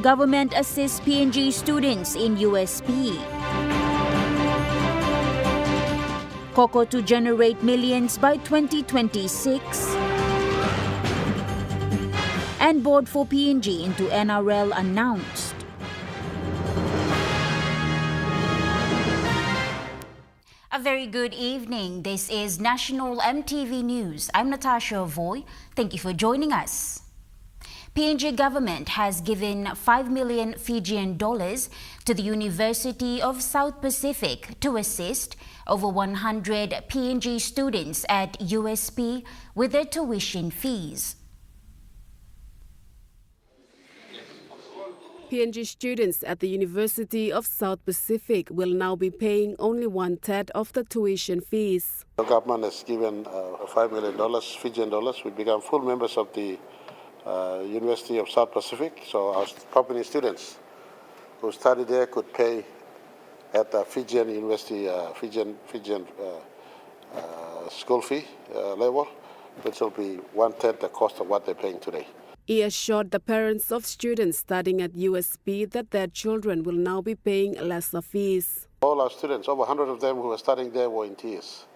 Government assists PNG students in USP. Cocoa to generate millions by 2026. And board for PNG into NRL announced. A very good evening. This is National EMTV News. I'm Natasha Voy. Thank you for joining us. PNG government has given 5 million Fijian dollars to the University of South Pacific to assist over 100 PNG students at USP with their tuition fees. PNG students at the University of South Pacific will now be paying only 1/3 of the tuition fees. The government has given $5 million Fijian dollars. We become full members of the University of South Pacific, so our company students who study there could pay at the Fijian University Fijian school fee level, which will be 1/3 the cost of what they're paying today. He assured the parents of students studying at USP that their children will now be paying lesser fees. All our students, over 100 of them who are studying there, were in tears.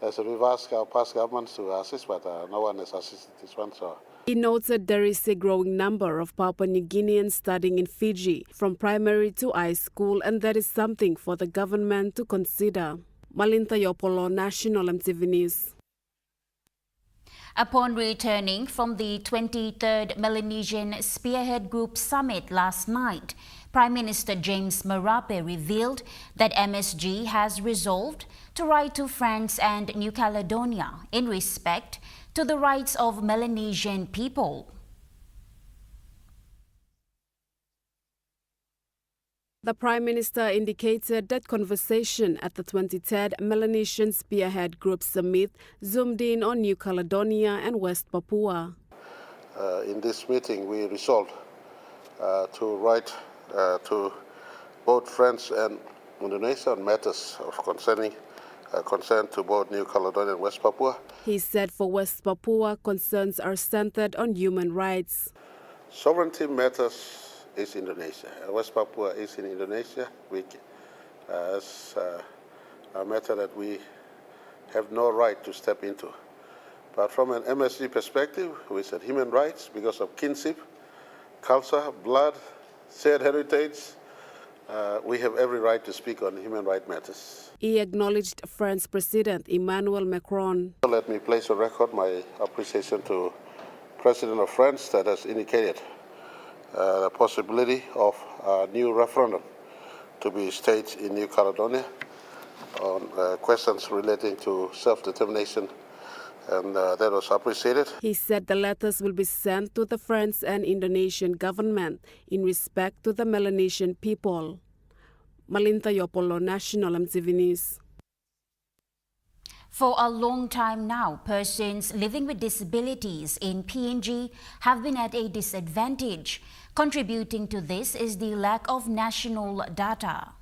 As we've asked our past governments to assist, but no one has assisted this one. So. He notes that there is a growing number of Papua New Guineans studying in Fiji from primary to high school, and that is something for the government to consider. Malinta Yopolo, National EMTV News. Upon returning from the 23rd Melanesian Spearhead Group Summit last night, Prime Minister James Marape revealed that MSG has resolved to write to France and New Caledonia in respect to the rights of Melanesian people. The Prime Minister indicated that conversation at the 23rd Melanesian Spearhead Group Summit zoomed in on New Caledonia and West Papua. In this meeting, we resolved to write to both France and Indonesia on matters of concern to both New Caledonia and West Papua. He said for West Papua, concerns are centered on human rights. Sovereignty matters is Indonesia. West Papua is in Indonesia, which is a matter that we have no right to step into. But from an MSG perspective, we said human rights because of kinship, culture, blood, shared heritage. We have every right to speak on human rights matters. He acknowledged French President Emmanuel Macron. Let me place on record my appreciation to President of France that has indicated the possibility of a new referendum to be staged in New Caledonia on questions relating to self-determination, and that was appreciated. He said the letters will be sent to the French and Indonesian government in respect to the Melanesian people. Malinta Yopolo, National EMTV News. For a long time now, persons living with disabilities in PNG have been at a disadvantage. Contributing to this is the lack of national data.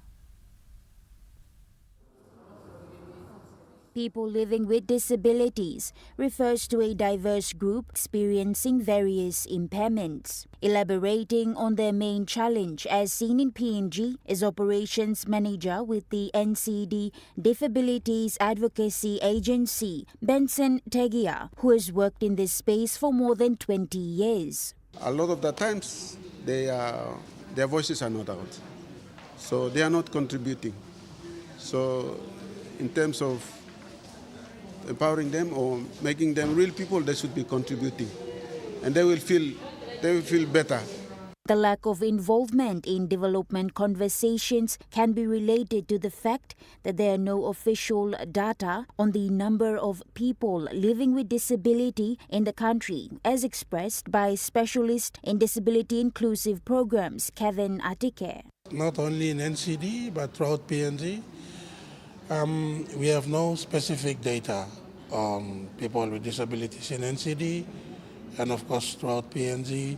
People living with disabilities refers to a diverse group experiencing various impairments. Elaborating on their main challenge as seen in PNG is Operations Manager with the NCD Disabilities Advocacy Agency, Benson Tegia, who has worked in this space for more than 20 years. A lot of the times, their voices are not out. So they are not contributing. So in terms of empowering them or making them real people, they should be contributing. And they will feel better. The lack of involvement in development conversations can be related to the fact that there are no official data on the number of people living with disability in the country, as expressed by specialist in disability inclusive programs, Kevin Atike. Not only in NCD, but throughout PNG, we have no specific data on people with disabilities in NCD, and of course throughout PNG.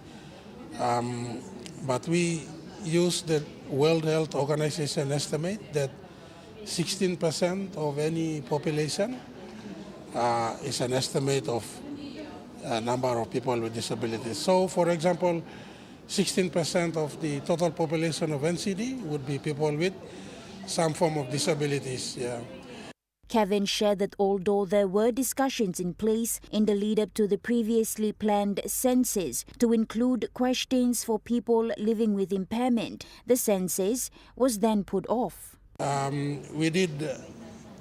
But we use the World Health Organization estimate that 16% of any population is an estimate of a number of people with disabilities. So, for example, 16% of the total population of NCD would be people with some form of disabilities. Yeah. Kevin shared that although there were discussions in place in the lead-up to the previously planned census to include questions for people living with impairment, the census was then put off. We did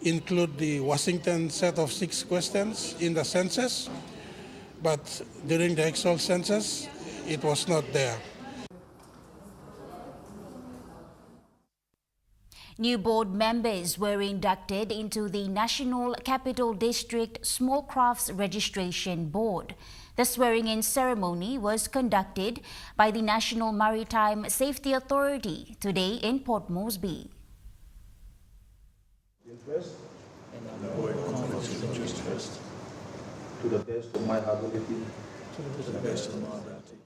include the Washington set of 6 questions in the census, but during the actual census, it was not there. New board members were inducted into the National Capital District Small Crafts Registration Board. The swearing-in ceremony was conducted by the National Maritime Safety Authority today in Port Moresby. To the best of my ability.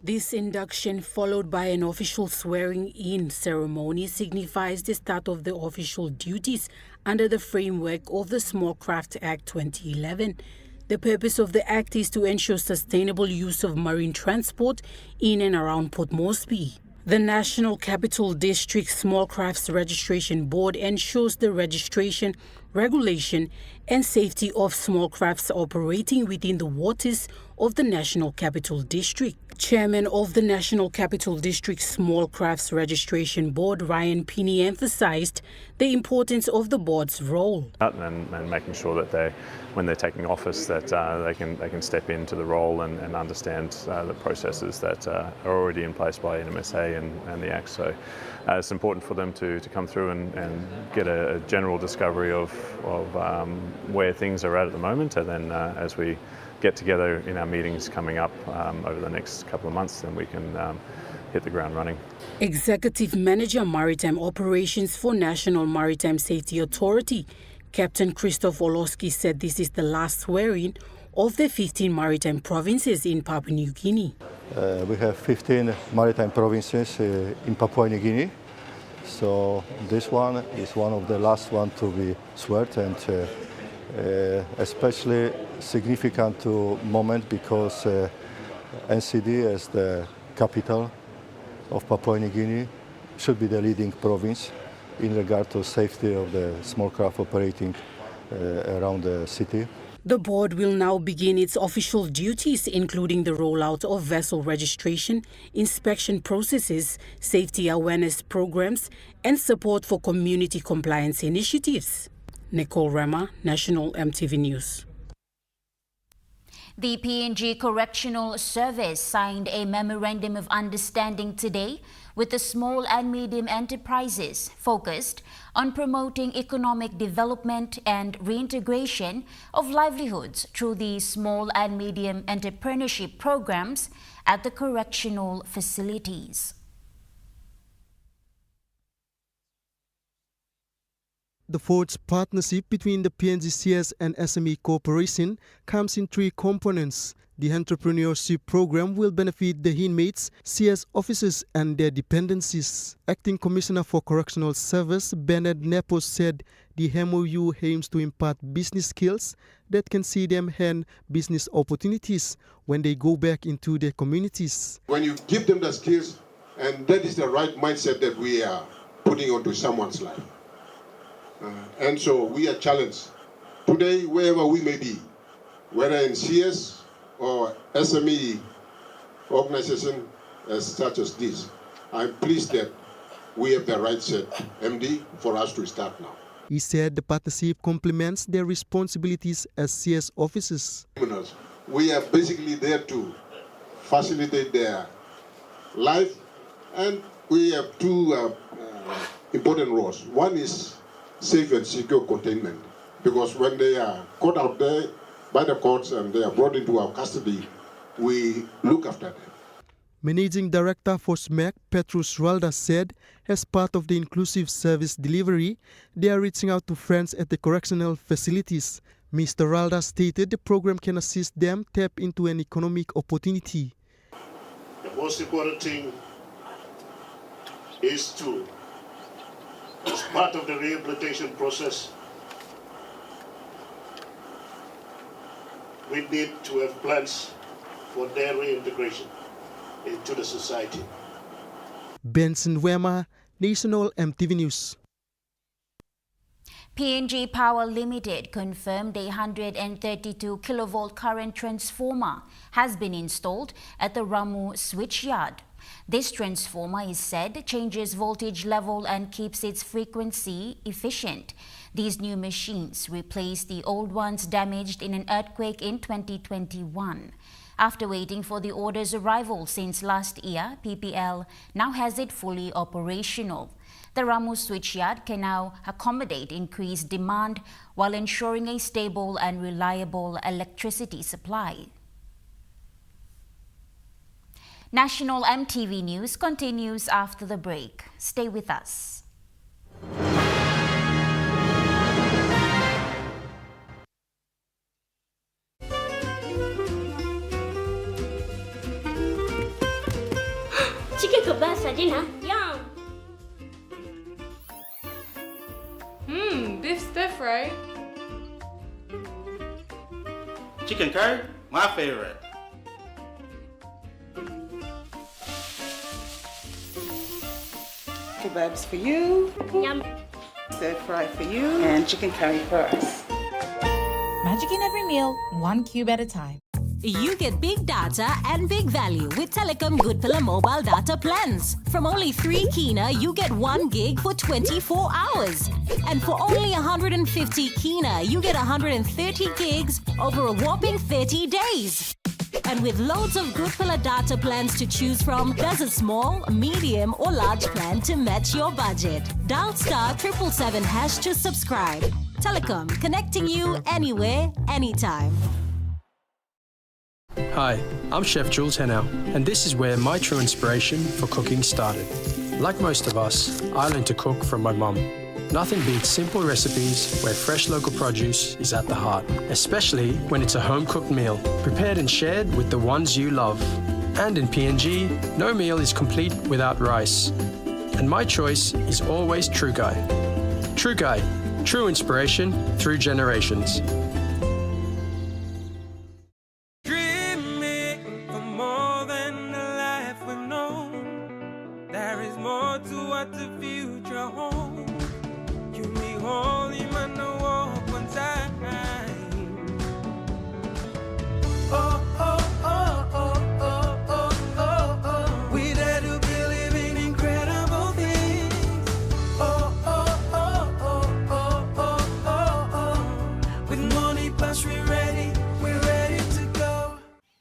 This induction, followed by an official swearing-in ceremony, signifies the start of the official duties under the framework of the Small Craft Act 2011. The purpose of the act is to ensure sustainable use of marine transport in and around Port Moresby. The National Capital District Small Crafts Registration Board ensures the registration, regulation and safety of small crafts operating within the waters of the National Capital District. Chairman of the National Capital District Small Crafts Registration Board, Ryan Pinney, emphasized the importance of the board's role. And making sure that when they're taking office, that they can step into the role and understand the processes that are already in place by NMSA and the Act. So it's important for them to come through and get a general discovery of where things are at the moment, and then as we get together in our meetings coming up over the next couple of months, then we can hit the ground running. Executive Manager Maritime Operations for National Maritime Safety Authority, Captain Christoph Oloski, said this is the last swearing of the 15 maritime provinces in Papua New Guinea. We have 15 maritime provinces in Papua New Guinea. So this one is one of the last one to be sworn, and especially significant moment because NCD as the capital of Papua New Guinea should be the leading province in regard to safety of the small craft operating around the city. The board will now begin its official duties, including the rollout of vessel registration, inspection processes, safety awareness programs, and support for community compliance initiatives. Nicole Rama, National EMTV News. The PNG Correctional Service signed a Memorandum of Understanding today with the small and medium enterprises focused on promoting economic development and reintegration of livelihoods through the small and medium entrepreneurship programs at the correctional facilities. The forged partnership between the PNG CS and SME Corporation comes in 3 components. The entrepreneurship program will benefit the inmates, CS officers and their dependencies. Acting Commissioner for Correctional Service, Bernard Nepos, said the MOU aims to impart business skills that can see them hand business opportunities when they go back into their communities. When you give them the skills, and that is the right mindset that we are putting onto someone's life. And so we are challenged today, wherever we may be, whether in CS or SME organization such as this. I'm pleased that we have the right set, MD, for us to start now. He said the partnership complements their responsibilities as CS officers. We are basically there to facilitate their life, and we have 2 important roles. One is safe and secure containment, because when they are caught out there by the courts and they are brought into our custody, we look after them. Managing Director for SMAC, Petrus Ralda, said as part of the inclusive service delivery, they are reaching out to friends at the correctional facilities. Mr. Ralda stated the program can assist them tap into an economic opportunity. The most important thing is to, as part of the rehabilitation process, we need to have plans for their reintegration into the society. Benson Wema, National EMTV News. PNG Power Limited confirmed a 132 kilovolt current transformer has been installed at the Ramu switchyard. This transformer is said changes voltage level and keeps its frequency efficient. These new machines replace the old ones damaged in an earthquake in 2021. After waiting for the order's arrival since last year, PPL now has it fully operational. The Ramu switchyard can now accommodate increased demand while ensuring a stable and reliable electricity supply. National EMTV News continues after the break. Stay with us. Chicken kebab saja na. Yum. Beef stir fry. Chicken curry, my favorite. Kebabs for you, Yum. stir fry for you, and chicken curry for us. Magic in every meal, one cube at a time. You get big data and big value with Telecom Good Pillar mobile data plans. From only 3 kina, you get 1 gig for 24 hours. And for only 150 kina, you get 130 gigs over a whopping 30 days. And with loads of Good Pillar data plans to choose from, there's a small, medium or large plan to match your budget. Dial *777# to subscribe. Telecom, connecting you anywhere, anytime. Hi, I'm Chef Jules Hennow, and this is where my true inspiration for cooking started. Like most of us, I learned to cook from my mum. Nothing beats simple recipes where fresh local produce is at the heart, especially when it's a home-cooked meal, prepared and shared with the ones you love. And in PNG, no meal is complete without rice. And my choice is always True Guy. True Guy, true inspiration through generations.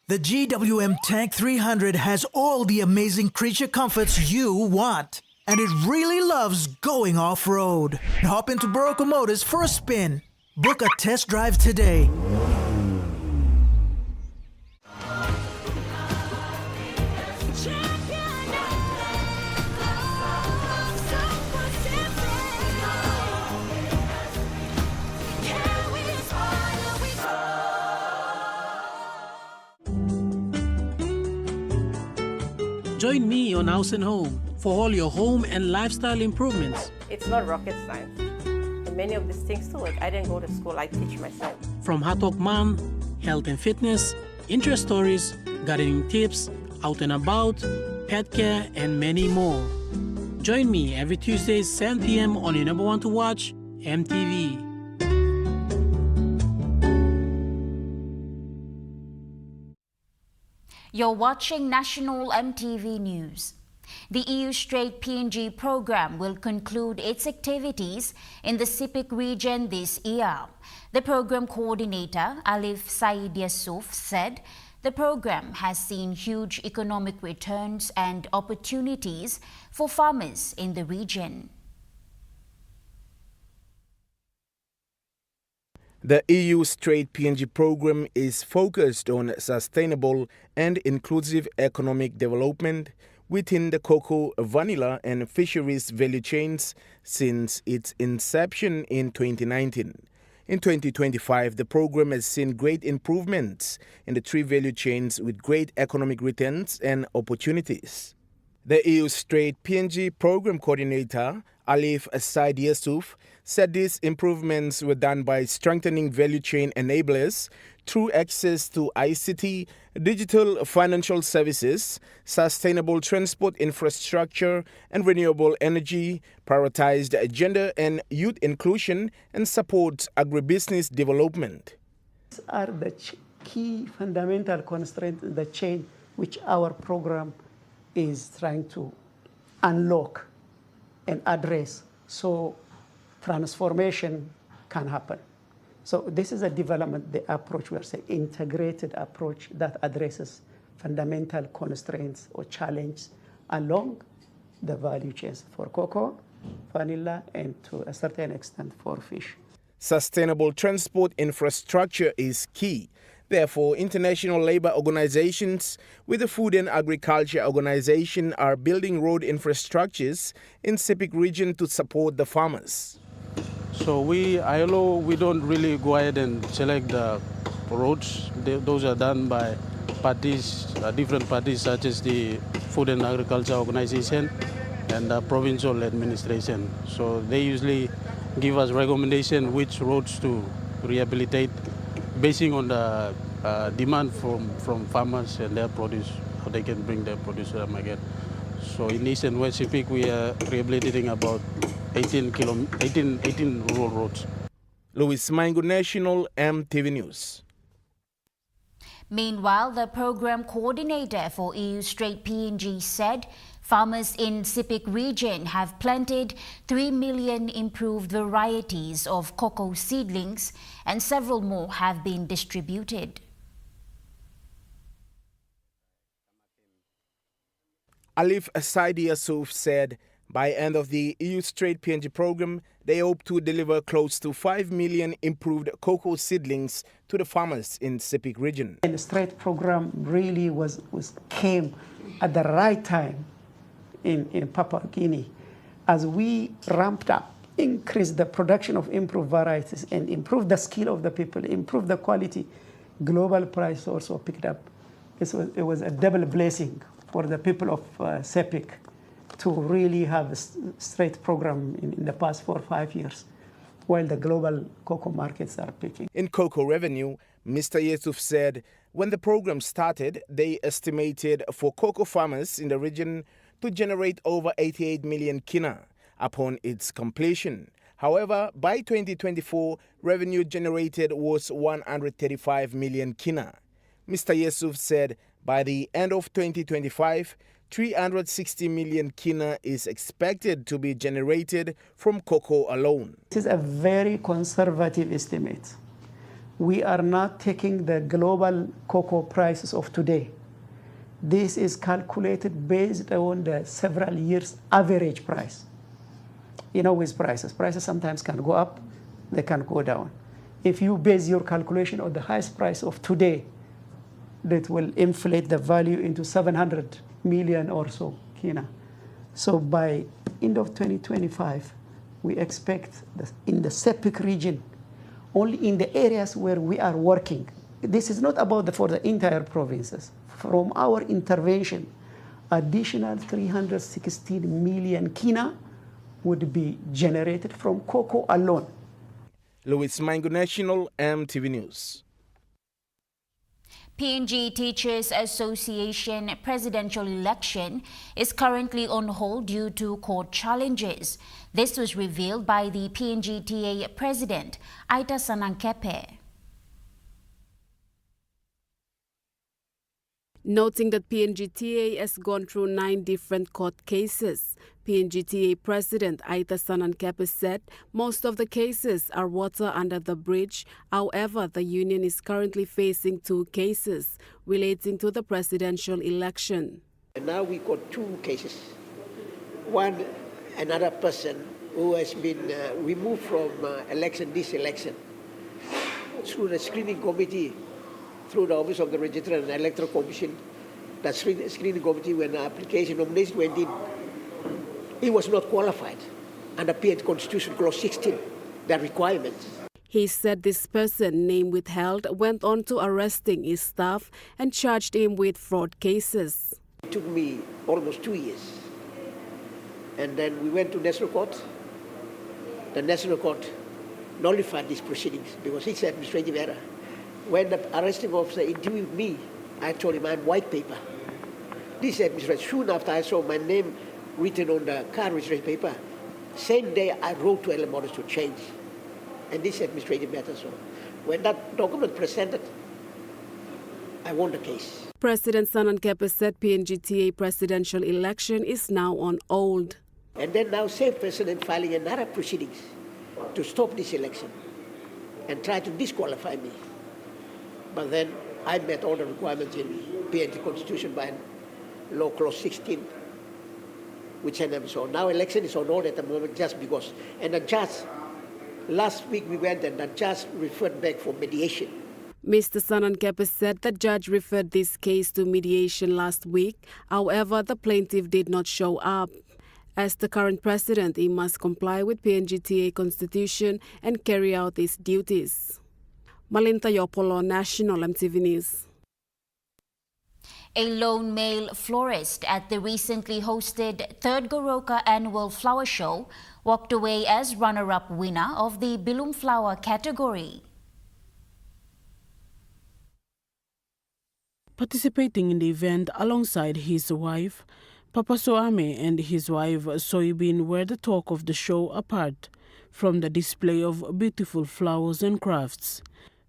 The GWM Tank 300 has all the amazing creature comforts you want. And it really loves going off-road. Hop into Barocco Motors for a spin. Book a test drive today. Join me on House and Home for all your home and lifestyle improvements. It's not rocket science. And many of these things too, like I didn't go to school, I teach myself. From Hot Talk Mom, health and fitness, interest stories, gardening tips, out and about, pet care, and many more. Join me every Tuesday, 7 p.m. on your number one to watch, EMTV. You're watching National EMTV News. The EU Straight PNG program will conclude its activities in the Sepik region this year. The program coordinator, Alif Said Yasuf, said the program has seen huge economic returns and opportunities for farmers in the region. The EU Straight PNG program is focused on sustainable and inclusive economic development within the cocoa, vanilla and fisheries value chains since its inception in 2019. In 2025, the program has seen great improvements in the 3 value chains with great economic returns and opportunities. The EU Straight PNG program coordinator, Alif Said Yusuf said these improvements were done by strengthening value chain enablers through access to ICT, digital financial services, sustainable transport infrastructure, and renewable energy, prioritized gender and youth inclusion, and support agribusiness development. These are the key fundamental constraints in the chain which our program is trying to unlock and address so transformation can happen. So this is a development, the approach, we are saying integrated approach that addresses fundamental constraints or challenges along the value chains for cocoa, vanilla, and to a certain extent for fish. Sustainable transport infrastructure is key. Therefore, international labor organizations with the Food and Agriculture Organization are building road infrastructures in Sepik region to support the farmers. So ILO, we don't really go ahead and select the roads. Those are done by parties, different parties such as the Food and Agriculture Organization and the provincial administration. So they usually give us recommendation which roads to rehabilitate, basing on the demand from farmers and their produce, how they can bring their produce to the market. So in East and West Sepik, we are rehabilitating about 18 rural roads. Louis Maingo, National EMTV News. Meanwhile, the program coordinator for EU Straight PNG said farmers in Sepik region have planted 3 million improved varieties of cocoa seedlings and several more have been distributed. Alif Said Yusuf said by end of the EU Straight PNG program, they hope to deliver close to 5 million improved cocoa seedlings to the farmers in Sepik region. And the Straight program really came at the right time in Papua New Guinea as we ramped up, increased the production of improved varieties and improved the skill of the people, improved the quality. Global price also picked up. It was a double blessing for the people of Sepik to really have a straight program in the past 4 or 5 years, while the global cocoa markets are picking. In cocoa revenue, Mr. Yusuf said when the program started, they estimated for cocoa farmers in the region to generate over 88 million kina upon its completion. However, by 2024, revenue generated was 135 million kina. Mr. Yusuf said by the end of 2025, 360 million kina is expected to be generated from cocoa alone. This is a very conservative estimate. We are not taking the global cocoa prices of today. This is calculated based on the several years average price. You know, with prices sometimes can go up, they can go down. If you base your calculation on the highest price of today, that will inflate the value into 700 million or so kina. So by end of 2025, we expect that in the Sepik region, only in the areas where we are working, this is not about for the entire provinces. From our intervention, additional 316 million kina would be generated from cocoa alone. Louis Maingo, National EMTV News. PNG Teachers Association presidential election is currently on hold due to court challenges. This was revealed by the PNG TA President, Aita Sanankepe. Noting that PNG TA has gone through 9 different court cases, PNG TA President Aita Sanankepe said most of the cases are water under the bridge. However, the union is currently facing 2 cases relating to the presidential election. And now we got 2 cases. One, another person who has been removed from this election through the screening committee, through the Office of the Registrar and Electoral Commission, the screening committee, when the application nomination went in, he was not qualified under PNG Constitution Clause 16, the requirements. He said this person, name withheld, went on to arresting his staff and charged him with fraud cases. It took me almost 2 years. And then we went to National Court, the National Court nullified these proceedings because it's an administrative error. When the arresting officer interviewed me, I told him I'm white paper. This administration, soon after I saw my name written on the car registration paper, same day I wrote to LM Motors to change. And this administrative matter. So when that document presented, I won the case. President Sanan Kepa said PNGTA presidential election is now on hold. And then now same president filing another proceedings to stop this election and try to disqualify me. But then I met all the requirements in PNG Constitution by Law Clause 16, which I never saw. Now election is on hold at the moment just because. And the judge, last week we went and the judge referred back for mediation. Mr. Sanan Kepa said the judge referred this case to mediation last week. However, the plaintiff did not show up. As the current president, he must comply with PNGTA Constitution and carry out his duties. Malinta Yopolo, National EMTV News. A lone male florist at the recently hosted 3rd Goroka Annual Flower Show walked away as runner-up winner of the Bilum Flower category. Participating in the event alongside his wife, Papa Soame and his wife Soybean were the talk of the show apart from the display of beautiful flowers and crafts.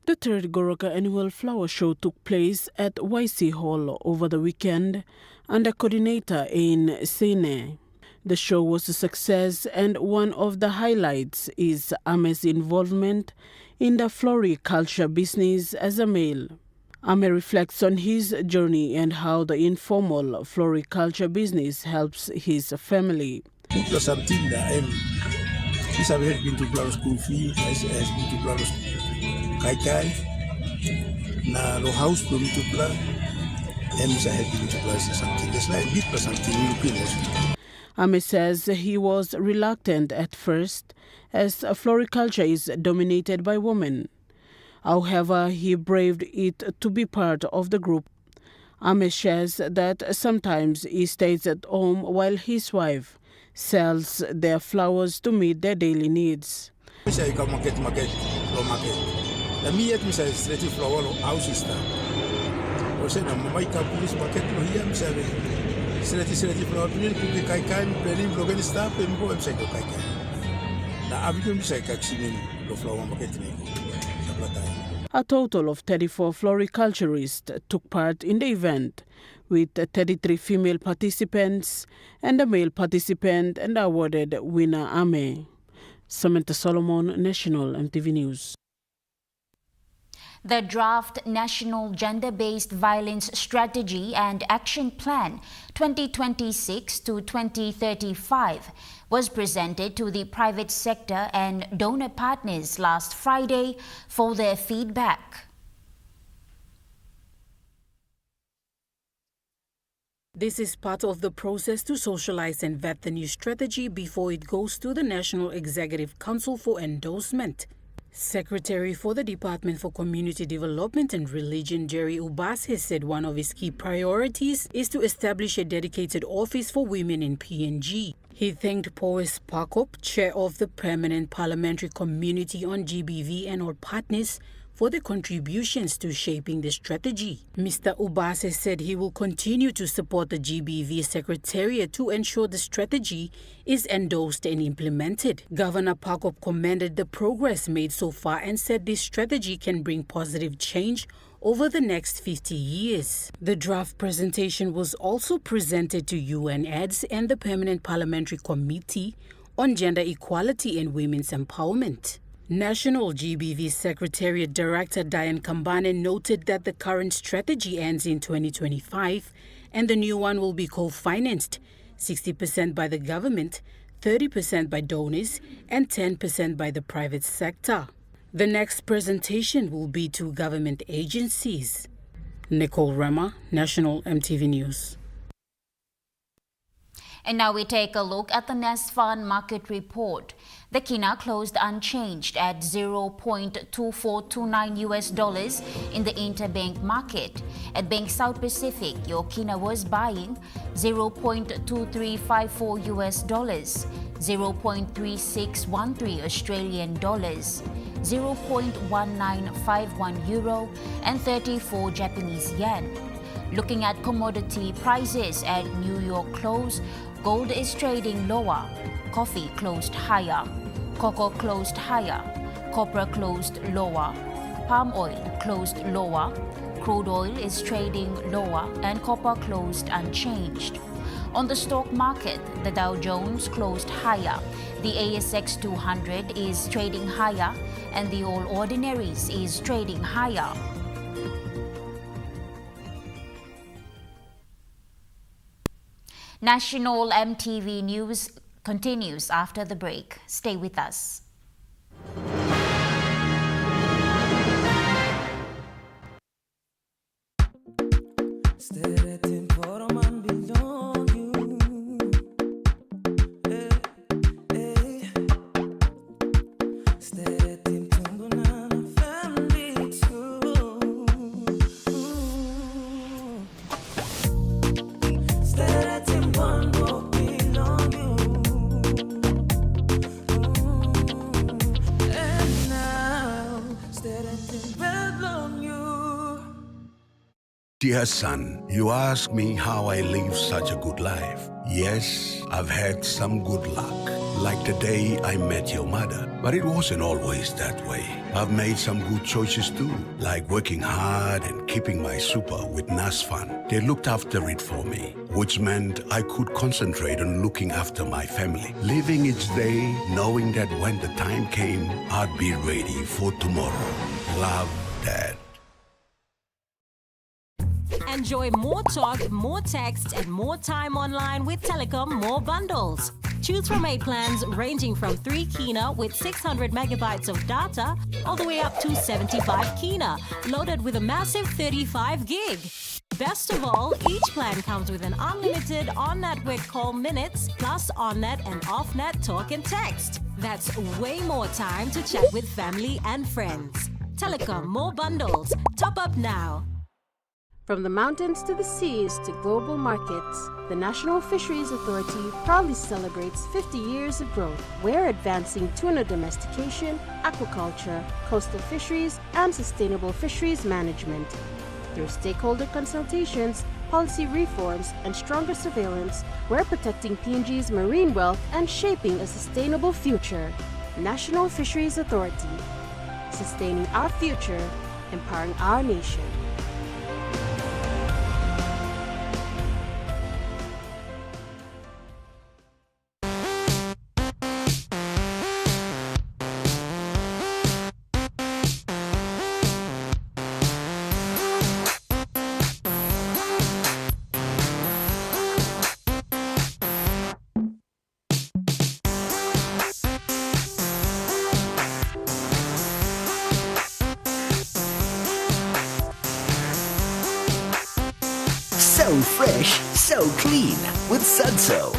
The 3rd Goroka Annual Flower Show took place at YC Hall over the weekend under coordinator in Sene. The show was a success, and one of the highlights is Ame's involvement in the floriculture business as a male. Ame reflects on his journey and how the informal floriculture business helps his family. Something that has been to Blau's school fee, has been to Blau's Kai na lo house to to plan, and has been to Blau's something. There's like bit something European. Ame says he was reluctant at first as floriculture is dominated by women. However, he braved it to be part of the group. Ame shares that sometimes he stays at home while his wife sells their flowers to meet their daily needs. A total of 34 floriculturists took part in the event, with 33 female participants and a male participant and awarded winner Ame. Samantha Solomon, National EMTV News. The draft National Gender-Based Violence Strategy and Action Plan 2026 to 2035 was presented to the private sector and donor partners last Friday for their feedback. This is part of the process to socialize and vet the new strategy before it goes to the National Executive Council for endorsement. Secretary for the Department for Community Development and Religion, Jerry Ubase, said one of his key priorities is to establish a dedicated office for women in PNG. He thanked Powes Pakop, chair of the Permanent Parliamentary Community on GBV and all partners, for their contributions to shaping the strategy. Mr. Ubase said he will continue to support the GBV Secretariat to ensure the strategy is endorsed and implemented. Governor Pakop commended the progress made so far and said this strategy can bring positive change over the next 50 years. The draft presentation was also presented to UNAIDS and the Permanent Parliamentary Committee on Gender Equality and Women's Empowerment. National GBV Secretariat Director Diane Kambane noted that the current strategy ends in 2025 and the new one will be co-financed, 60% by the government, 30% by donors, and 10% by the private sector. The next presentation will be to government agencies. Nicole Rema, National EMTV News. And now we take a look at the NESFAN market report. The kina closed unchanged at $0.2429 in the interbank market. At Bank South Pacific, your kina was buying $0.2354. 0.3613 Australian dollars, 0.1951 euro, and 34 Japanese yen. Looking at commodity prices at New York close, gold is trading lower, coffee closed higher, cocoa closed higher, copper closed lower, palm oil closed lower, crude oil is trading lower, and copper closed unchanged. On the stock market, the Dow Jones closed higher, the ASX 200 is trading higher, and the All Ordinaries is trading higher. National MTV News continues after the break. Stay with us. Dear son, you ask me how I live such a good life. Yes, I've had some good luck, like the day I met your mother. But it wasn't always that way. I've made some good choices too, like working hard and keeping my super with NASFAN. They looked after it for me, which meant I could concentrate on looking after my family. Living each day, knowing that when the time came, I'd be ready for tomorrow. Love, Dad. Enjoy more talk, more text, and more time online with Telecom More Bundles. Choose from 8 plans ranging from 3 kina with 600 megabytes of data all the way up to 75 kina, loaded with a massive 35 gig. Best of all, each plan comes with an unlimited on-network call minutes plus on-net and off-net talk and text. That's way more time to chat with family and friends. Telecom More Bundles. Top up now. From the mountains to the seas to global markets, the National Fisheries Authority proudly celebrates 50 years of growth. We're advancing tuna domestication, aquaculture, coastal fisheries, and sustainable fisheries management. Through stakeholder consultations, policy reforms, and stronger surveillance, we're protecting PNG's marine wealth and shaping a sustainable future. National Fisheries Authority, sustaining our future, empowering our nation. So fresh, so clean with Sunso.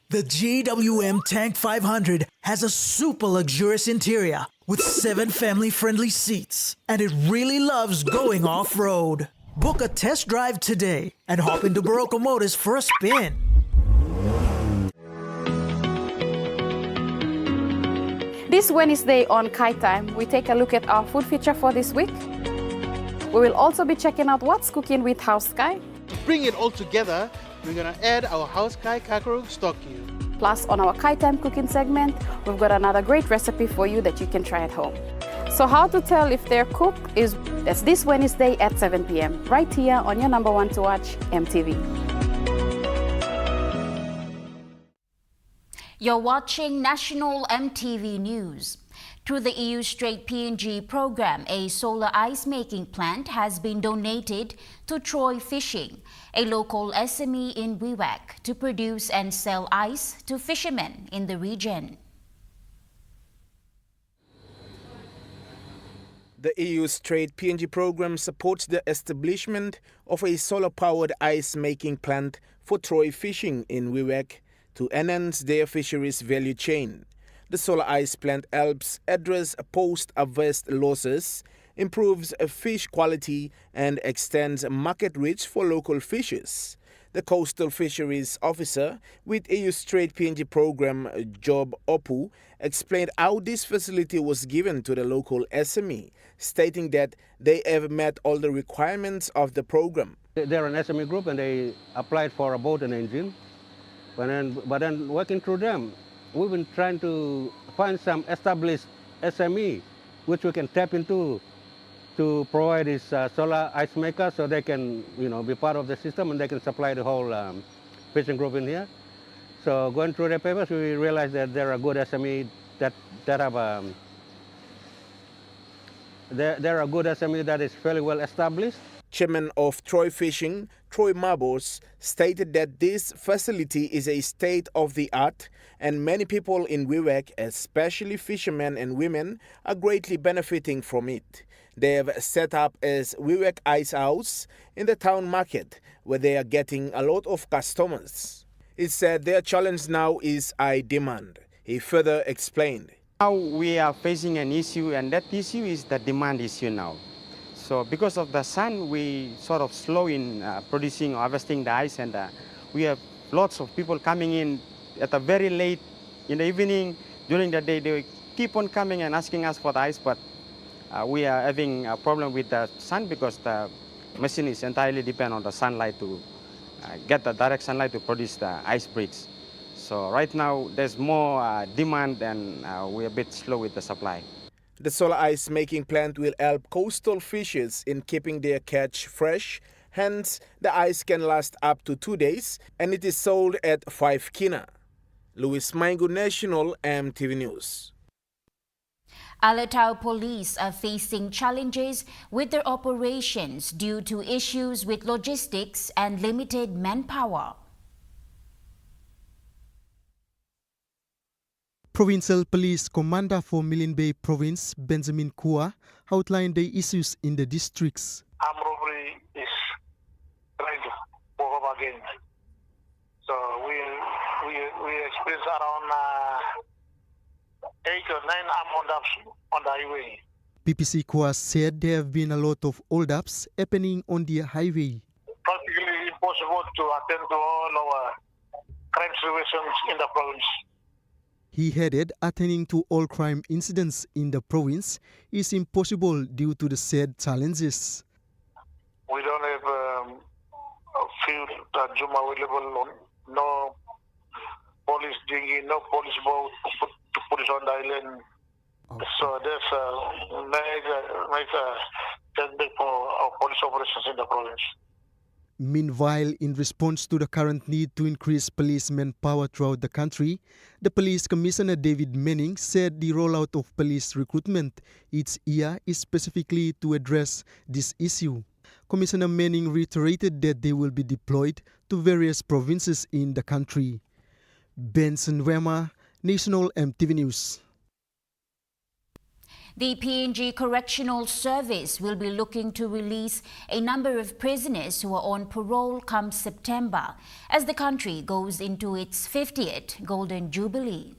The GWM Tank 500 has a super luxurious interior with 7 family-friendly seats, and it really loves going off-road. Book a test drive today and hop into Barocco Motors for a spin. This Wednesday on Kai Time, we take a look at our food feature for this week. We will also be checking out what's cooking with House Kai. To bring it all together, we're gonna add our House Kai Kakaruk stock cube. Plus, on our Kai Time cooking segment, we've got another great recipe for you that you can try at home. So how to tell if they're cooked is that's this Wednesday at 7 p.m. right here on your number one to watch, MTV. You're watching National MTV News. Through the EU Straight PNG program, a solar ice making plant has been donated to Troy Fishing, a local SME in Wewak, to produce and sell ice to fishermen in the region. The EU Straight PNG program supports the establishment of a solar-powered ice-making plant for Troy Fishing in Wewak to enhance their fisheries value chain. The solar ice plant helps address post-harvest losses, improves fish quality, and extends market reach for local fishers. The coastal fisheries officer with EU Strait PNG program, Job Opu, explained how this facility was given to the local SME, stating that they have met all the requirements of the program. They're an SME group and they applied for a boat and engine. But then working through them, we've been trying to find some established SME which we can tap into to provide this solar ice maker so they can, be part of the system and they can supply the whole fishing group in here. So going through the papers, we realized that there are good SME that have there are good SME that is fairly well established. Chairman of Troy Fishing, Troy Mabos, stated that this facility is a state-of-the-art and many people in Wewak, especially fishermen and women, are greatly benefiting from it. They have set up as Wewak Ice House in the town market where they are getting a lot of customers. It said their challenge now is high demand. He further explained. Now we are facing an issue, and that issue is the demand issue now. So because of the sun, we sort of slow in producing or harvesting the ice, and we have lots of people coming in at a very late in the evening. During the day, they keep on coming and asking us for the ice, but we are having a problem with the sun because the machine is entirely dependent on the sunlight to get the direct sunlight to produce the ice bricks. So right now, there's more demand and we're a bit slow with the supply. The solar ice making plant will help coastal fishers in keeping their catch fresh. Hence, the ice can last up to 2 days and it is sold at 5 kina. Louis Maingo, National EMTV News. Alatau police are facing challenges with their operations due to issues with logistics and limited manpower. Provincial Police Commander for Milne Bay Province, Benjamin Kua, outlined the issues in the districts. Armed robbery is trying to pop up again. So we experience around 8 or 9 armed holdups on the highway. PPC Kua said there have been a lot of holdups happening on the highway. Practically impossible to attend to all our crime situations in the province. He added attending to all crime incidents in the province is impossible due to the said challenges. We don't have a field at Juma available, no police dinghy, no police boat to put it on the island. Okay. So there's a major setback for our police operations in the province. Meanwhile, in response to the current need to increase police manpower throughout the country, the Police Commissioner David Manning said the rollout of police recruitment each year is specifically to address this issue. Commissioner Manning reiterated that they will be deployed to various provinces in the country. Benson Wema, National EMTV News. The PNG Correctional Service will be looking to release a number of prisoners who are on parole come September as the country goes into its 50th Golden Jubilee.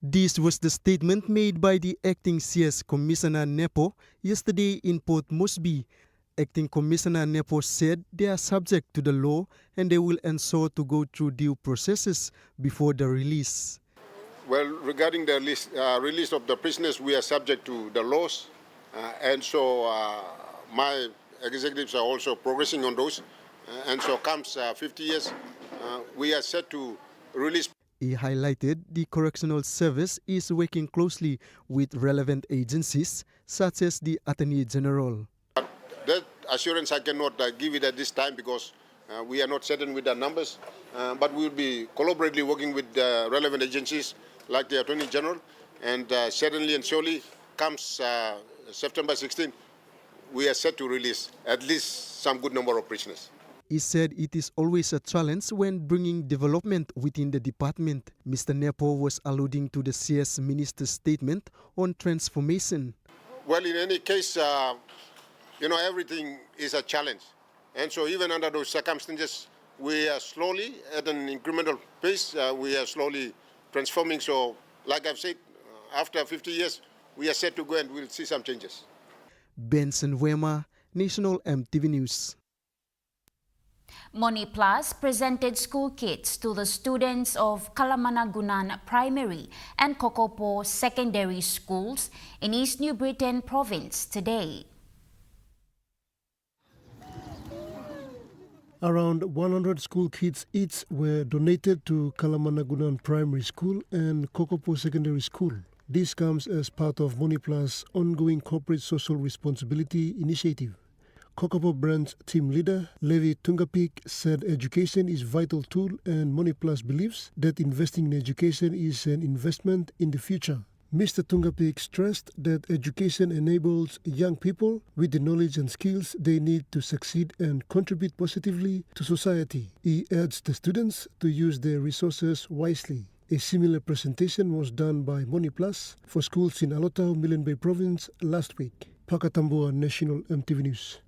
This was the statement made by the Acting CS Commissioner Nepo yesterday in Port Moresby. Acting Commissioner Nepo said they are subject to the law and they will ensure to go through due processes before the release. Well, regarding the release of the prisoners, we are subject to the laws, and so my executives are also progressing on those. And so comes 50 years, we are set to release. He highlighted the Correctional Service is working closely with relevant agencies, such as the Attorney General. That assurance I cannot give it at this time because we are not certain with the numbers, but we will be collaboratively working with the relevant agencies like the Attorney General, and certainly and surely comes September 16, we are set to release at least some good number of prisoners. He said it is always a challenge when bringing development within the department. Mr. Nepo was alluding to the CS Minister's statement on transformation. Well, in any case, everything is a challenge. And so even under those circumstances, we are slowly, at an incremental pace, we are slowly transforming. So, like I've said, after 50 years, we are set to go and we'll see some changes. Benson Wema, National EMTV News. Money Plus presented school kits to the students of Kalamanagunan Primary and Kokopo Secondary Schools in East New Britain Province today. Around 100 school kits each were donated to Kalamanagunan Primary School and Kokopo Secondary School. This comes as part of Money Plus' ongoing corporate social responsibility initiative. Kokopo branch team leader Levi Tungapik said education is a vital tool and Money Plus believes that investing in education is an investment in the future. Mr. Tungapik stressed that education enables young people with the knowledge and skills they need to succeed and contribute positively to society. He urged the students to use their resources wisely. A similar presentation was done by Money Plus for schools in Alotau, Milne Bay Province last week. Pakatambua, National EMTV News.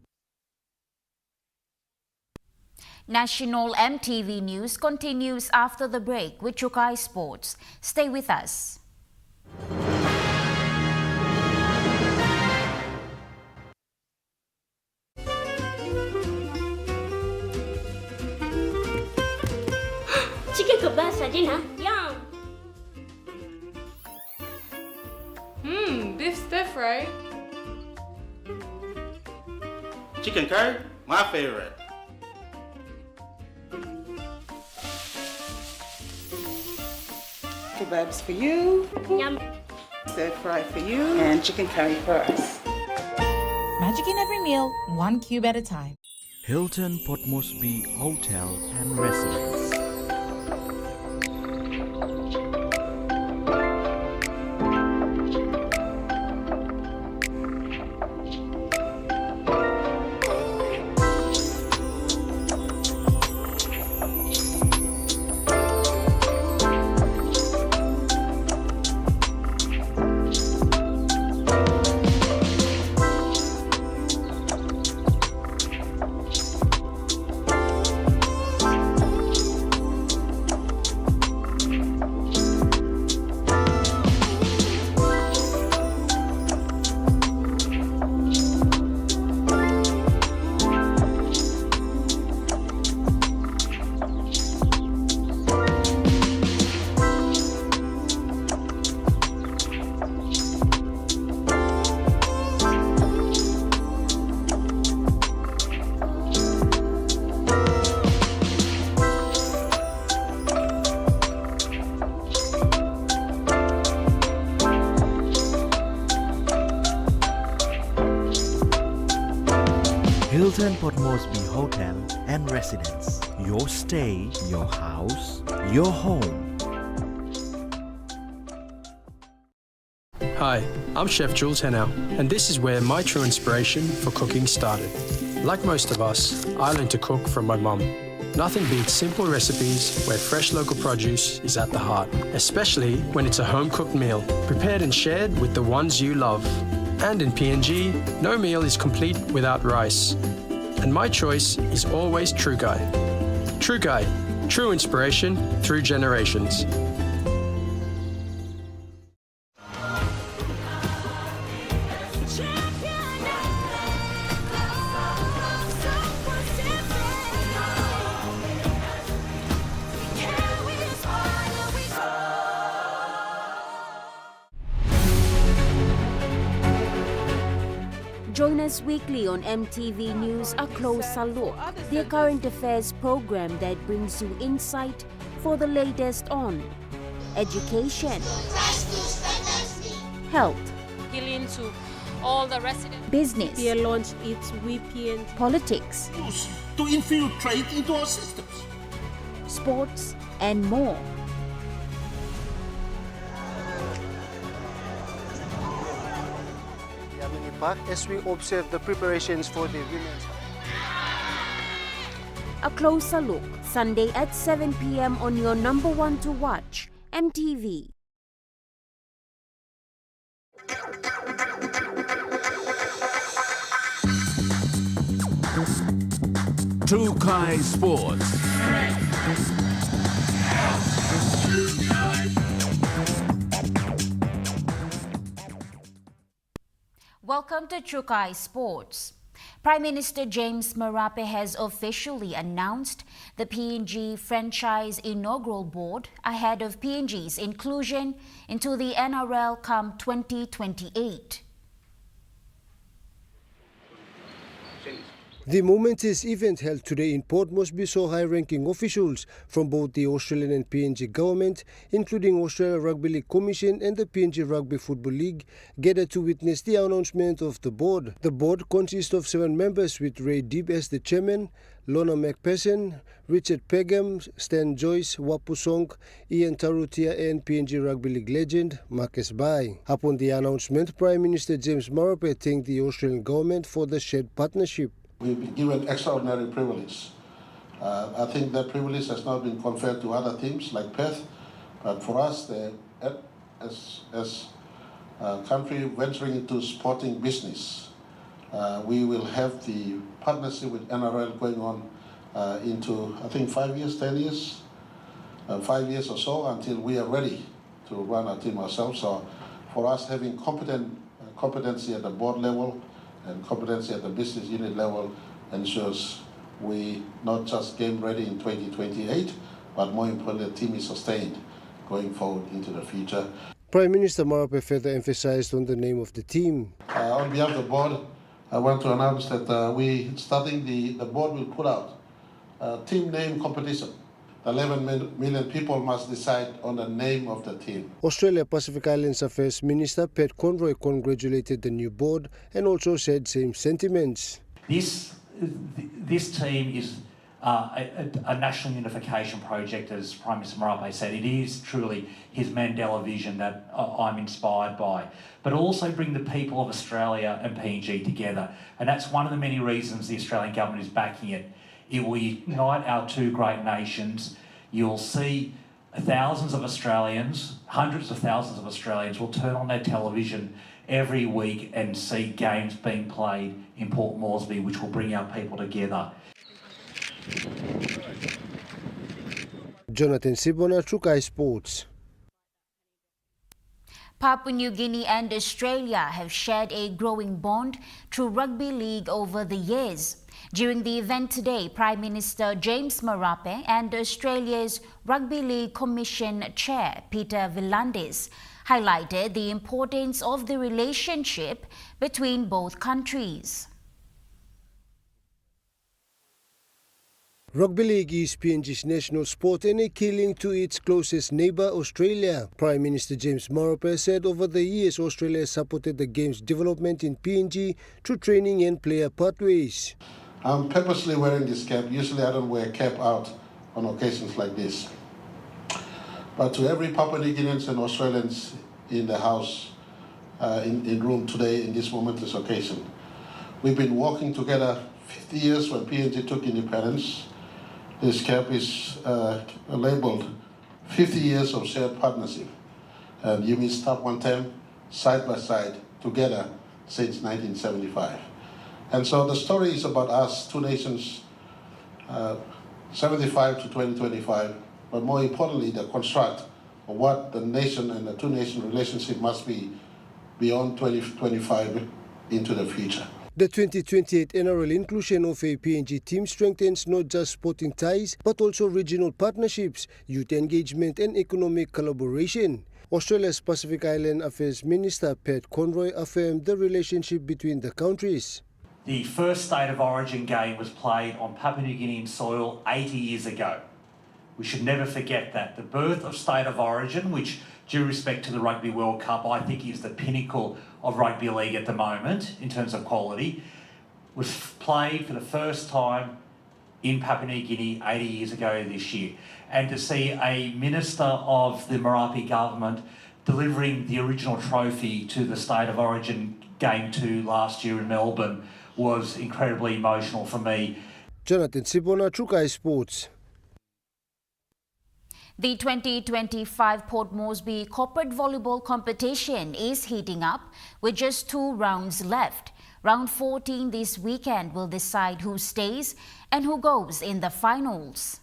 National EMTV News continues after the break with Chukai Sports. Stay with us. Chicken kebab saja nak? Yum! Beef stir fry. Chicken curry, my favorite. Kebabs for you. Yum. Stir fry for you. And chicken curry for us. Magic in every meal, one cube at a time. Hilton Port Moresby Hotel and Residence. Hilton Port Moresby Hotel and Residence. Your stay, your house, your home. Hi, I'm Chef Jules Hennow, and this is where my true inspiration for cooking started. Like most of us, I learned to cook from my mum. Nothing beats simple recipes where fresh local produce is at the heart, especially when it's a home-cooked meal, prepared and shared with the ones you love. And in PNG, no meal is complete without rice. And my choice is always True Guy. True Guy, true inspiration through generations. Join us weekly on EMTV News, A Closer Look, the current affairs program that brings you insight for the latest on education, health, Healing to all the residents. business, PL launched its VPN. politics, to infiltrate into our systems. sports, and more. As we observe the preparations for the women's. A Closer Look, Sunday at 7 p.m. on your number one to watch, EMTV. Chukai Sports. Welcome to Chukai Sports. Prime Minister James Marape has officially announced the PNG Franchise Inaugural Board ahead of PNG's inclusion into the NRL come 2028. The momentous event held today in Port Moresby saw high-ranking officials from both the Australian and PNG government, including Australia Rugby League Commission and the PNG Rugby Football League, gather to witness the announcement of the board. The board consists of 7 members, with Ray Deeb as the chairman, Lorna McPherson, Richard Pegam, Stan Joyce, Wapu Song, Ian Tarutia and PNG Rugby League legend Marcus Bai. Upon the announcement, Prime Minister James Marape thanked the Australian government for the shared partnership. We've been given extraordinary privilege. I think that privilege has not been conferred to other teams like Perth, but for us, as a country venturing into sporting business, we will have the partnership with NRL going on into, I think, 5 years, 10 years, 5 years or so until we are ready to run our team ourselves. So for us, having competency at the board level and competency at the business unit level ensures we not just game ready in 2028, but more importantly, the team is sustained going forward into the future. Prime Minister Marape further emphasized on the name of the team. On behalf of the board, I want to announce that the board will put out a team name competition. 11 million people must decide on the name of the team. Australia Pacific Islands Affairs Minister Pat Conroy congratulated the new board and also shared same sentiments. This team is a national unification project, as Prime Minister Marape said. It is truly his Mandela vision that I'm inspired by, but also bring the people of Australia and PNG together. And that's one of the many reasons the Australian government is backing it. It will unite our two great nations. You'll see thousands of Australians, hundreds of thousands of Australians will turn on their television every week and see games being played in Port Moresby, which will bring our people together. Jonathan Sibona, Trukai Sports. Papua New Guinea and Australia have shared a growing bond through rugby league over the years. During the event today, Prime Minister James Marape and Australia's Rugby League Commission Chair Peter Villandis highlighted the importance of the relationship between both countries. Rugby league is PNG's national sport and a key link to its closest neighbour, Australia. Prime Minister James Marape said over the years Australia has supported the game's development in PNG through training and player pathways. I'm purposely wearing this cap. Usually I don't wear a cap out on occasions like this. But to every Papua New Guineans and Australians in the house, in room today, in this momentous occasion, we've been working together 50 years when PNG took independence. This cap is labelled 50 years of shared partnership. And you mean stop one time, side by side, together since 1975. And so the story is about us, two nations, 75 to 2025, but more importantly, the construct of what the nation and the two-nation relationship must be beyond 2025 into the future. The 2028 NRL inclusion of a PNG team strengthens not just sporting ties, but also regional partnerships, youth engagement and economic collaboration. Australia's Pacific Island Affairs Minister Pat Conroy affirmed the relationship between the countries. The first State of Origin game was played on Papua New Guinean soil 80 years ago. We should never forget that. The birth of State of Origin, which, due respect to the Rugby World Cup, I think is the pinnacle of rugby league at the moment in terms of quality, was played for the first time in Papua New Guinea 80 years ago this year. And to see a minister of the Marape government delivering the original trophy to the State of Origin Game 2 last year in Melbourne was incredibly emotional for me. Jonathan Sibona, Trukai Sports. The 2025 Port Moresby Corporate Volleyball competition is heating up with just 2 rounds left. Round 14 this weekend will decide who stays and who goes in the finals.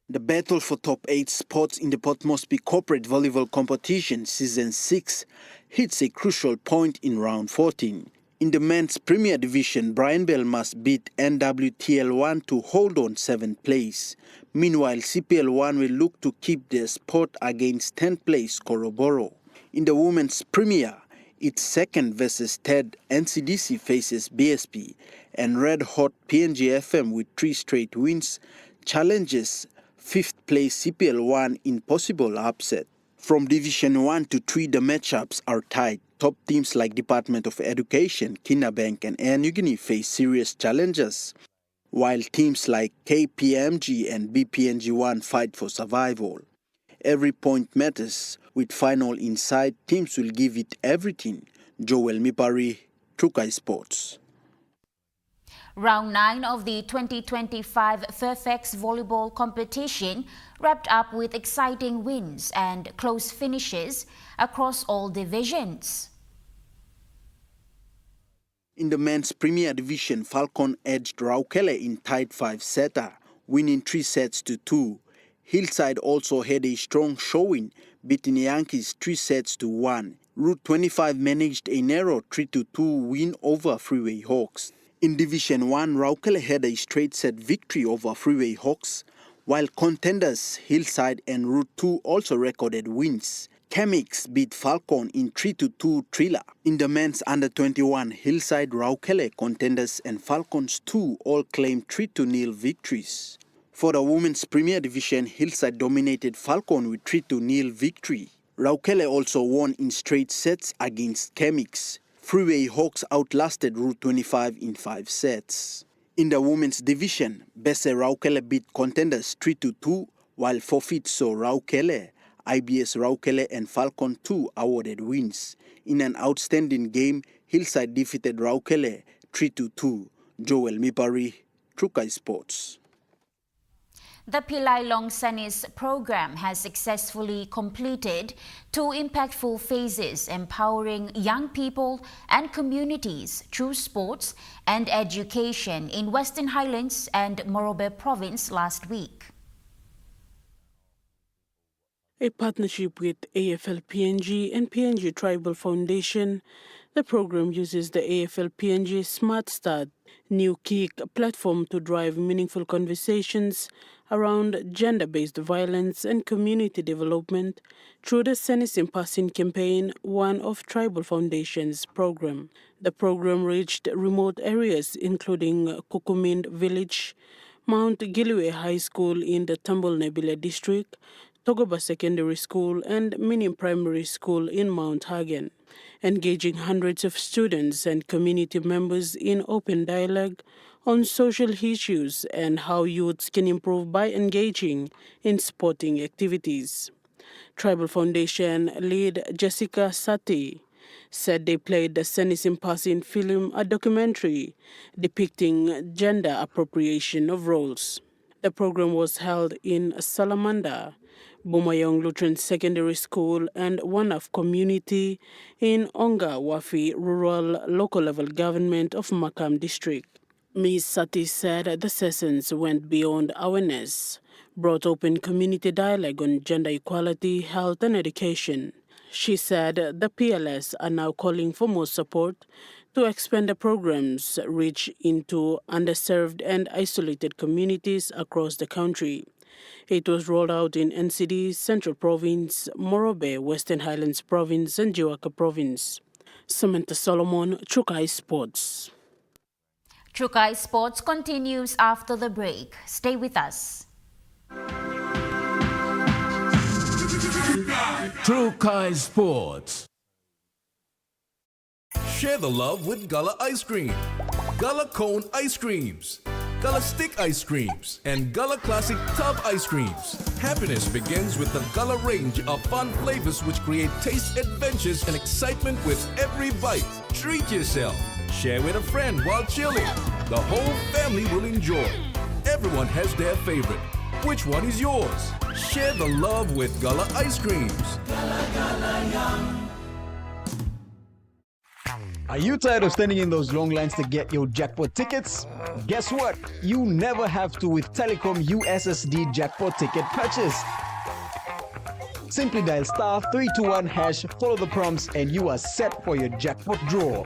The battle for top 8 spots in the Port Moresby Corporate Volleyball competition Season 6 hits a crucial point in round 14. In the men's Premier Division, Brian Bell must beat NWTL1 to hold on 7th place. Meanwhile, CPL1 will look to keep their spot against 10th place Koroboro. In the women's Premier, its 2nd versus 3rd NCDC faces BSP, and red-hot PNG FM with 3 straight wins challenges 5th place CPL1 in possible upset. From Division 1 to 3, the matchups are tight. Top teams like Department of Education, Kinabank and Air Niugini face serious challenges, while teams like KPMG and BPNG1 fight for survival. Every point matters. With final inside, teams will give it everything. Joel Mipari, Trukai Sports. Round 9 of the 2025 Fairfax Volleyball competition wrapped up with exciting wins and close finishes across all divisions. In the men's Premier Division, Falcon edged Raukele in tight 5-setter, winning 3 sets to 2. Hillside also had a strong showing, beating Yankees 3 sets to 1. Route 25 managed a narrow 3-2 win over Freeway Hawks. In Division 1, Raukele had a straight set victory over Freeway Hawks, while contenders Hillside and Route 2 also recorded wins. Chemix beat Falcon in 3-2 thriller. In the men's under-21, Hillside, Raukele, contenders and Falcons 2 all claimed 3-0 victories. For the women's Premier Division, Hillside dominated Falcon with 3-0 victory. Raukele also won in straight sets against Chemix. Freeway Hawks outlasted Route 25 in 5 sets. In the women's division, Besse Raukele beat contenders 3-2, while forfeit saw Raukele, IBS Raukele and Falcon 2 awarded wins. In an outstanding game, Hillside defeated Raukele 3-2. Joel Mipari, Trukai Sports. The Pilai Long Sanis program has successfully completed 2 impactful phases empowering young people and communities through sports and education in Western Highlands and Morobe Province last week. A partnership with AFL PNG and PNG Tribal Foundation, the program uses the AFL PNG Smart Start New Kick platform to drive meaningful conversations around gender-based violence and community development through the Sanis in Passing campaign, one of Tribal Foundation's program. The program reached remote areas including Kukumind Village, Mount Gilue High School in the Tambul Nebula district, Togoba Secondary School and Minim Primary School in Mount Hagen, engaging hundreds of students and community members in open dialogue on social issues and how youths can improve by engaging in sporting activities. Tribal Foundation lead Jessica Sati said they played the Sanis in Passing film, a documentary depicting gender appropriation of roles. The program was held in Salamanda, Bumayong Lutheran Secondary School and Wanaf Community in Onga Wafi Rural Local Level Government of Makam District. Ms. Sati said the sessions went beyond awareness, brought open community dialogue on gender equality, health and education. She said the PLS are now calling for more support to expand the program's reach into underserved and isolated communities across the country. It was rolled out in NCD, Central Province, Morobe, Western Highlands Province and Jiwaka Province. Samantha Solomon, Trukai Sports. Trukai Sports continues after the break. Stay with us. Trukai Sports. Share the love with Gala Ice Cream, Gala Cone Ice Creams, Gala Stick Ice Creams, and Gala Classic Tub Ice Creams. Happiness begins with the Gala range of fun flavors which create taste adventures and excitement with every bite. Treat yourself. Share with a friend while chilling. The whole family will enjoy. Everyone has their favorite. Which one is yours? Share the love with Gala Ice Creams. Gala Gala Yum. Are you tired of standing in those long lines to get your jackpot tickets? Guess what? You never have to with Telecom USSD jackpot ticket purchase. Simply dial *321#, follow the prompts, and you are set for your jackpot draw.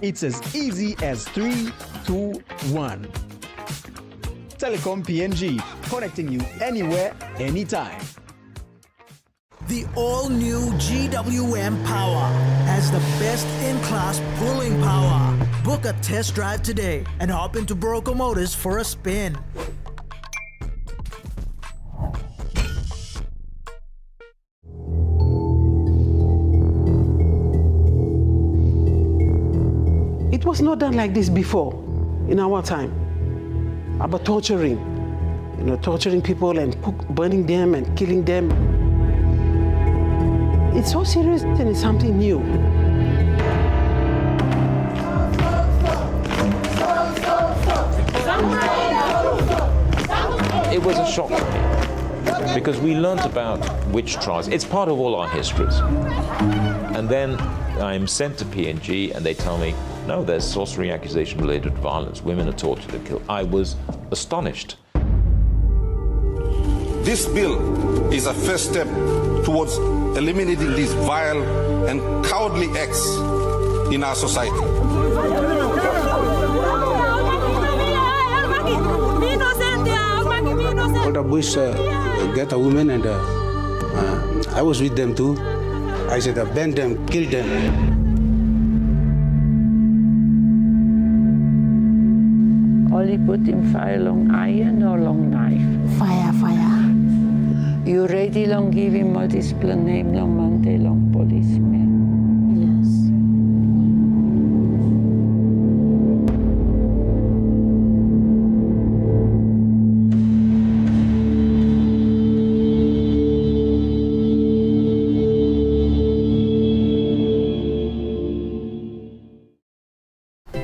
It's as easy as 3, 2, 1. Telecom PNG, connecting you anywhere, anytime. The all-new GWM Power has the best-in-class pulling power. Book a test drive today and hop into Broco Motors for a spin. It was not done like this before, in our time, about torturing, torturing people and burning them and killing them. It's so serious and it's something new. It was a shock to me because we learnt about witch trials. It's part of all our histories. And then I'm sent to PNG and they tell me, no, there's sorcery accusation related to violence. Women are tortured and killed. I was astonished. This bill is a first step towards eliminating these vile and cowardly acts in our society. All the boys get a woman and I was with them too. I said, ban them, kill them. Only put in fire long iron or long knife? Fire, fire. You ready long give him more discipline name long Monday long policeman?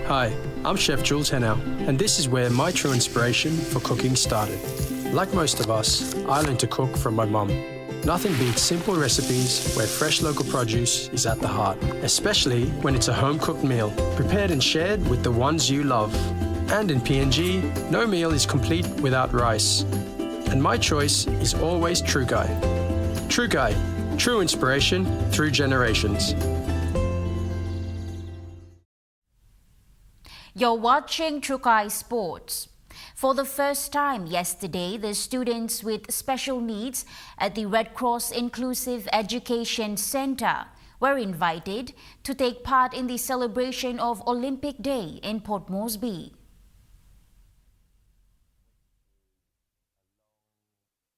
Hi, I'm Chef Jules Henau, and this is where my true inspiration for cooking started. Like most of us, I learned to cook from my mum. Nothing beats simple recipes where fresh local produce is at the heart, especially when it's a home-cooked meal, prepared and shared with the ones you love. And in PNG, no meal is complete without rice. And my choice is always True Guy. True Guy, true inspiration through generations. You're watching Trukai Sports. For the first time yesterday, the students with special needs at the Red Cross Inclusive Education Center were invited to take part in the celebration of Olympic Day in Port Moresby.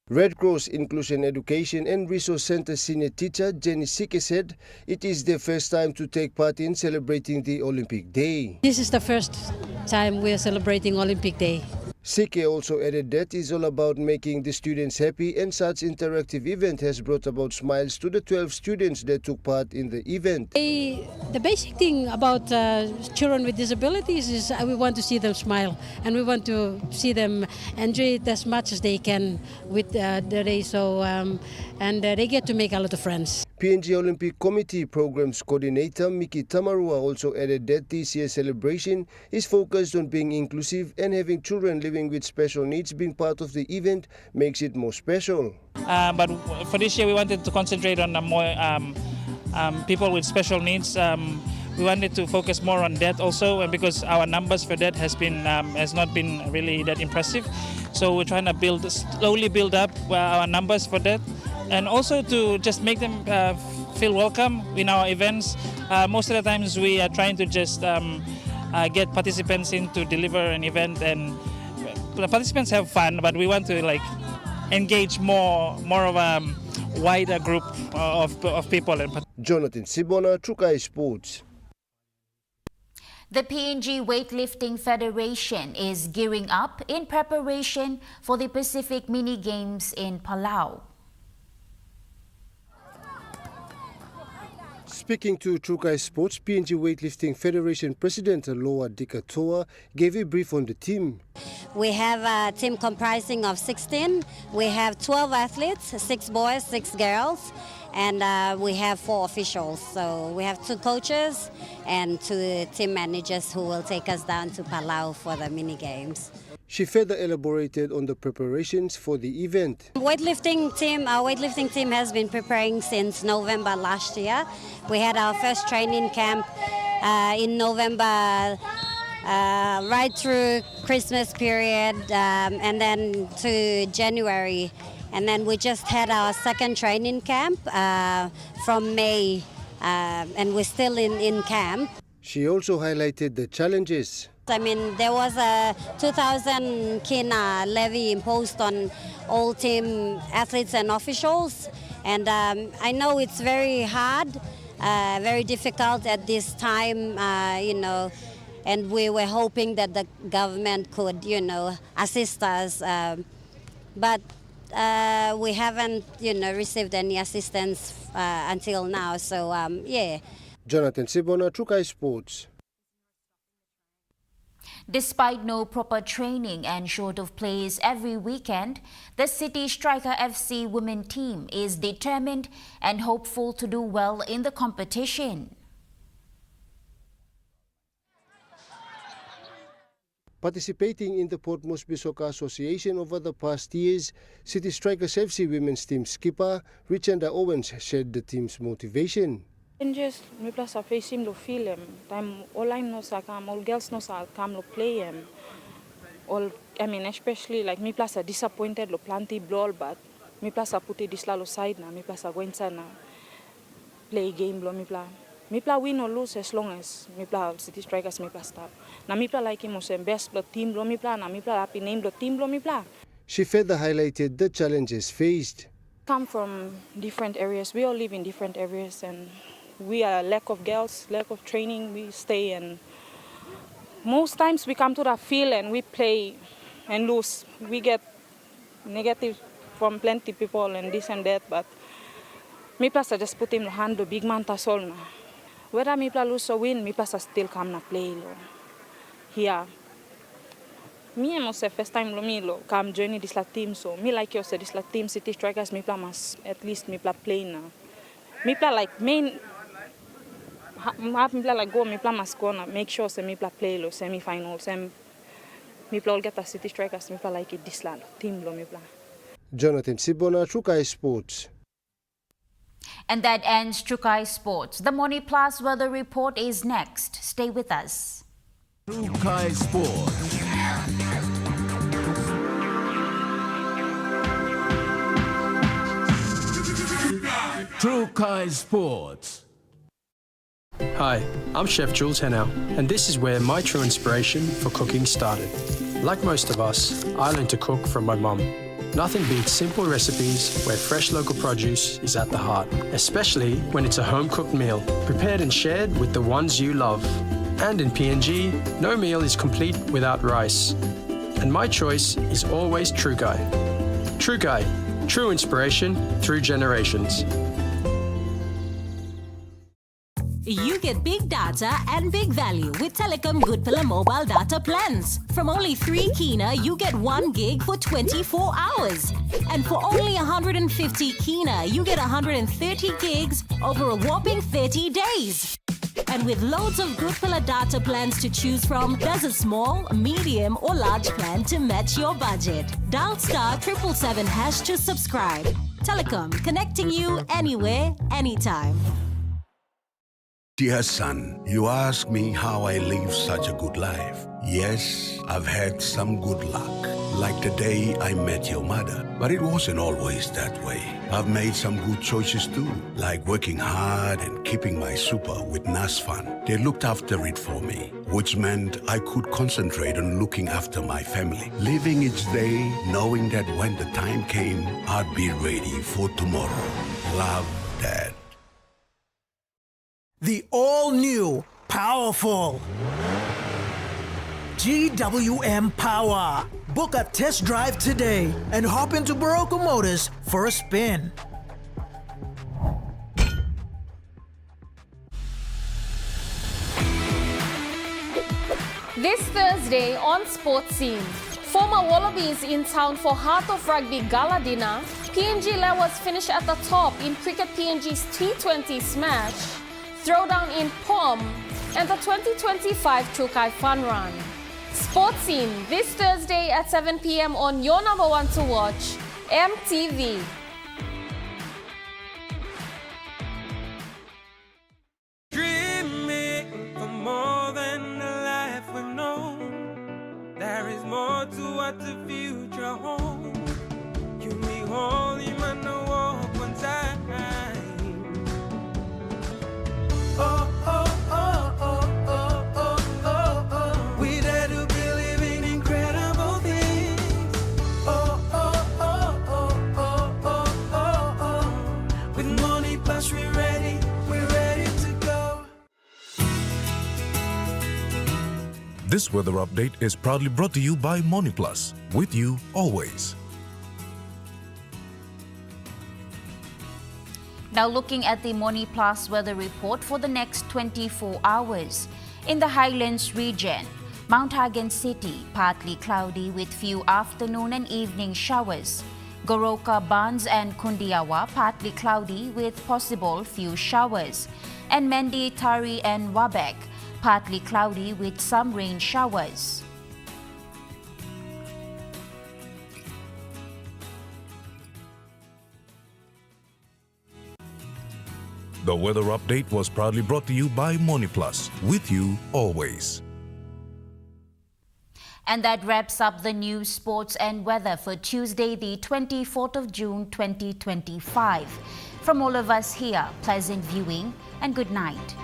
Red Cross Inclusion Education and Resource Center senior teacher Jenny Sike said it is their first time to take part in celebrating the Olympic Day. This is the first time we are celebrating Olympic Day. Sike also added that it's all about making the students happy, and such interactive event has brought about smiles to the 12 students that took part in the event. The basic thing about children with disabilities is we want to see them smile, and we want to see them enjoy it as much as they can with the day. And they get to make a lot of friends. PNG Olympic Committee Programs Coordinator Miki Tamarua also added that this year's celebration is focused on being inclusive, and having children living with special needs being part of the event makes it more special. But for this year we wanted to concentrate on more people with special needs. We wanted to focus more on that also, and because our numbers for that has not been really that impressive. So we're trying to slowly build up our numbers for that. And also to just make them feel welcome in our events. Most of the times we are trying to just get participants in to deliver an event, and the participants have fun, but we want to engage more of a wider group of people. Jonathan Sibona, Trukai Sports. The PNG Weightlifting Federation is gearing up in preparation for the Pacific Mini Games in Palau. Speaking to Trukai Sports, PNG Weightlifting Federation President Loa Dikatoa gave a brief on the team. We have a team comprising of 16. We have 12 athletes, 6 boys, 6 girls, and we have 4 officials. So we have 2 coaches and 2 team managers who will take us down to Palau for the mini games. She further elaborated on the preparations for the event. Our weightlifting team has been preparing since November last year. We had our first training camp in November, right through Christmas period, and then to January. And then we just had our second training camp from May, and we're still in camp. She also highlighted the challenges. I mean, there was a 2,000 kina levy imposed on all team athletes and officials. And I know it's very hard, very difficult at this time, and we were hoping that the government could, assist us. But we haven't, received any assistance until now. So, yeah. Jonathan Sibona, Trukai Sports. Despite no proper training and short of plays every weekend, the City Striker FC women team is determined and hopeful to do well in the competition. Participating in the Port Moresby Soccer Association over the past years, City Strikers FC women's team skipper Richanda Owens shared the team's motivation. Just me plus a face him lo film. Time all I know sa come, all girls know sa come lo play him. All especially like me plus a disappointed lo planty ball, but me plus a put it this lo side na me plus a go inside na play game lo me plus. Me play win or lose as long as me play City Strikers me play stop. Na me play like him was best lo team lo me play. Na me play happy name lo team lo me play. She further highlighted the challenges faced. Come from different areas. We all live in different areas, and we are lack of girls, lack of training. We stay, and most times we come to the field and we play and lose. We get negative from plenty people and this and that. But me plus I just put him hand the big man tas all na. Whether me plus lose or win, me plus I still come na play lo. Here. Me and myself first time lo me lo come join this la team, so me like you said this la team City Strikers me play must at least me play na. Me play like main. Me play like go me play must go na make sure say me play lo semi-finals and me play all get a City Strikers me play like it this la team lo me play. Jonathan Sibona, Trukai Sports. And that ends Trukai Sports. The Morning Plus weather report is next. Stay with us. Trukai Sports. Trukai Sports. Hi, I'm Chef Jules Henao, and this is where my true inspiration for cooking started. Like most of us, I learned to cook from my mum. Nothing beats simple recipes where fresh local produce is at the heart, especially when it's a home-cooked meal, prepared and shared with the ones you love. And in PNG, no meal is complete without rice. And my choice is always Trukai. Trukai, true inspiration through generations. You get big data and big value with Telecom Good Pillar mobile data plans. From only 3 kina, you get 1 gig for 24 hours. And for only 150 kina, you get 130 gigs over a whopping 30 days. And with loads of Good Pillar data plans to choose from, there's a small, medium or large plan to match your budget. Dial *777# to subscribe. Telecom, connecting you anywhere, anytime. Dear son, you ask me how I live such a good life. Yes, I've had some good luck, like the day I met your mother. But it wasn't always that way. I've made some good choices too, like working hard and keeping my super with NASFAN. They looked after it for me, which meant I could concentrate on looking after my family, living each day knowing that when the time came, I'd be ready for tomorrow. Love, Dad. The all-new, powerful GWM Power. Book a test drive today and hop into Barocco Motors for a spin. This Thursday on Sports Scene, former Wallabies in town for Heart of Rugby Gala Dinner, PNG Leopards finish at the top in Cricket PNG's T20 Smash, Throwdown in POM, and the 2025 Trukai Fun Run. Sports Scene this Thursday at 7 p.m. on your number one to watch, EMTV. Dreaming from what the future holds. You me holy man, no walk one time. Oh, oh, oh, oh, oh, oh, oh, oh. We dare to believe in incredible things. Oh, oh, oh, oh, oh, oh, oh, oh. With money plus we're ready to go. This weather update is proudly brought to you by Money Plus, with you always. Now looking at the Money Plus weather report for the next 24 hours. In the Highlands region, Mount Hagen City, partly cloudy with few afternoon and evening showers. Goroka, Barnes and Kundiawa, partly cloudy with possible few showers. And Mendi, Tari and Wabek, partly cloudy with some rain showers. The weather update was proudly brought to you by Money Plus, with you always. And that wraps up the news, sports and weather for Tuesday, the 24th of June, 2025. From all of us here, pleasant viewing and good night.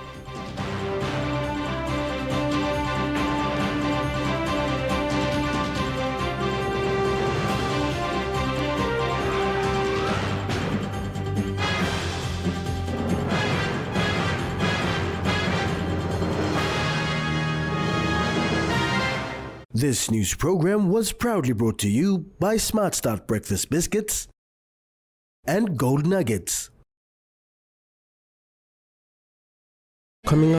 This news program was proudly brought to you by Smart Start Breakfast Biscuits and Gold Nuggets. Coming up.